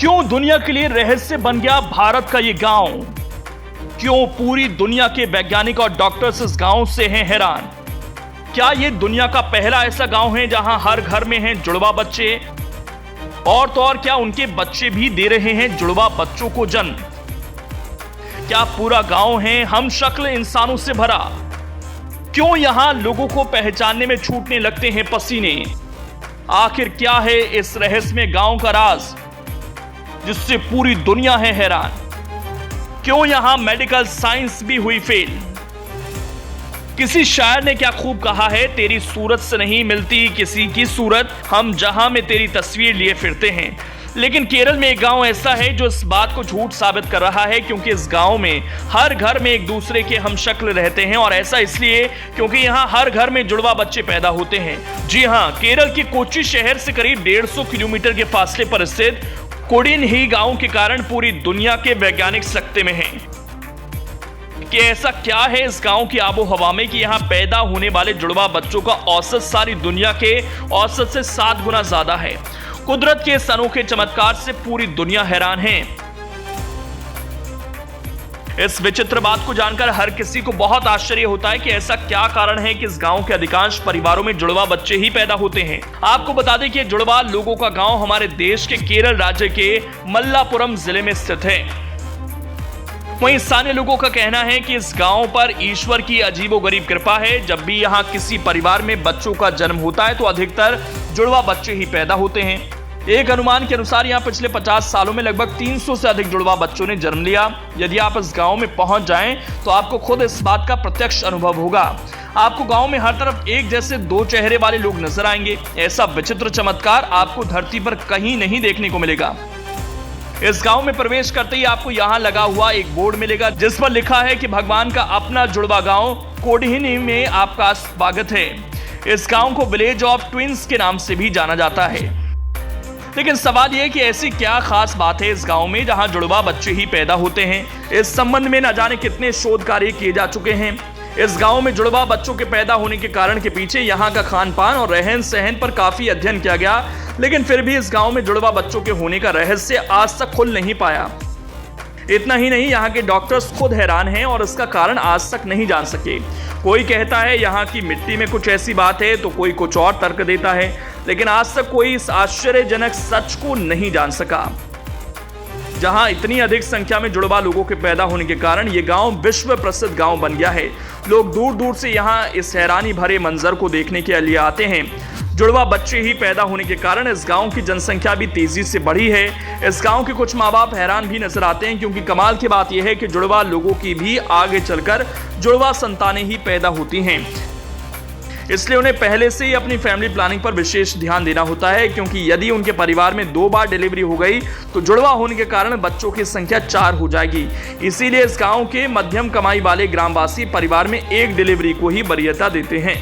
क्यों दुनिया के लिए रहस्य बन गया भारत का ये गांव? क्यों पूरी दुनिया के वैज्ञानिक और डॉक्टर्स इस गांव से हैं हैरान? क्या ये दुनिया का पहला ऐसा गांव है जहां हर घर में हैं जुड़वा बच्चे? और तो और क्या उनके बच्चे भी दे रहे हैं जुड़वा बच्चों को जन्म? क्या पूरा गांव है हम शक्ल इंसानों से भरा? क्यों यहां लोगों को पहचानने में छूटने लगते हैं पसीने? आखिर क्या है इस रहस्यमय गांव का राज जिससे पूरी दुनिया है हैरान? क्यों यहां मेडिकल साइंस भी हुई फेल? किसी शायर ने क्या खूब कहा है, तेरी सूरत से नहीं मिलती किसी की सूरत, हम जहां में तेरी तस्वीर लिए फिरते हैं। लेकिन केरल में एक गांव ऐसा है जो इस बात को झूठ साबित कर रहा है, क्योंकि इस गांव में हर घर में एक दूसरे के हम शक्ल रहते हैं। और ऐसा इसलिए क्योंकि यहां हर घर में जुड़वा बच्चे पैदा होते हैं। जी हां, केरल के कोच्चि शहर से करीब 150 किलोमीटर के फासले पर स्थित कोडिनही गांव के कारण पूरी दुनिया के वैज्ञानिक सकते में हैं कि ऐसा क्या है इस गांव की आबो हवा में कि यहां पैदा होने वाले जुड़वा बच्चों का औसत सारी दुनिया के औसत से 7 गुना ज्यादा है। कुदरत के इस अनोखे चमत्कार से पूरी दुनिया हैरान है। इस विचित्र बात को जानकर हर किसी को बहुत आश्चर्य होता है कि ऐसा क्या कारण है कि इस गांव के अधिकांश परिवारों में जुड़वा बच्चे ही पैदा होते हैं। आपको बता दें कि जुड़वा लोगों का गांव हमारे देश के केरल राज्य के मल्लापुरम जिले में स्थित है। वहीं स्थानीय लोगों का कहना है कि इस गांव पर ईश्वर की अजीबोगरीब कृपा है। जब भी यहां किसी परिवार में बच्चों का जन्म होता है तो अधिकतर जुड़वा बच्चे ही पैदा होते हैं। एक अनुमान के अनुसार यहां पिछले 50 सालों में लगभग 300 से अधिक जुड़वा बच्चों ने जन्म लिया। यदि आप इस गांव में पहुंच जाएं तो आपको खुद इस बात का प्रत्यक्ष अनुभव होगा। आपको गांव में हर तरफ एक जैसे 2 चेहरे वाले लोग नजर आएंगे। ऐसा विचित्र चमत्कार आपको धरती पर कहीं नहीं देखने को मिलेगा। इस गांव में प्रवेश करते ही आपको यहां लगा हुआ एक बोर्ड मिलेगा जिस पर लिखा है कि भगवान का अपना जुड़वा गांव कोडिनही में आपका स्वागत है। इस गांव को विलेज ऑफ ट्विंस के नाम से भी जाना जाता है। लेकिन सवाल यह कि ऐसी क्या खास बात है इस गांव में जहां जुड़वा बच्चे ही पैदा होते हैं। इस संबंध में न जाने कितने शोध कार्य किए जा चुके हैं। इस गांव में जुड़वा बच्चों के पैदा होने के कारण के पीछे यहां का खान पान और रहन सहन पर काफी अध्ययन किया गया, लेकिन फिर भी इस गांव में जुड़वा बच्चों के होने का रहस्य आज तक खुल नहीं पाया। इतना ही नहीं, यहाँ के डॉक्टर्स खुद हैरान हैं और इसका कारण आज तक नहीं जान सके। कोई कहता है यहाँ की मिट्टी में कुछ ऐसी बात है तो कोई कुछ और तर्क देता है, लेकिन आज तक कोई इस आश्चर्यजनक सच को नहीं जान सका। जहां इतनी अधिक संख्या में जुड़वा लोगों के पैदा होने के कारण ये गांव विश्व प्रसिद्ध गांव बन गया है। लोग दूर दूर से यहां इस हैरानी भरे मंजर को देखने के लिए आते हैं। जुड़वा बच्चे ही पैदा होने के कारण इस गांव की जनसंख्या भी तेजी से बढ़ी है। इस गांव के कुछ माँ बाप हैरान भी नजर आते हैं, क्योंकि कमाल की बात यह है कि जुड़वा लोगों की भी आगे चलकर जुड़वा संतानें ही पैदा होती हैं। इसलिए उन्हें पहले से ही अपनी फैमिली प्लानिंग पर विशेष ध्यान देना होता है, क्योंकि यदि उनके परिवार में 2 बार डिलीवरी हो गई तो जुड़वा होने के कारण बच्चों की संख्या 4 हो जाएगी। इसीलिए इस गांव के मध्यम कमाई वाले ग्रामवासी परिवार में 1 डिलीवरी को ही वरीयता देते हैं।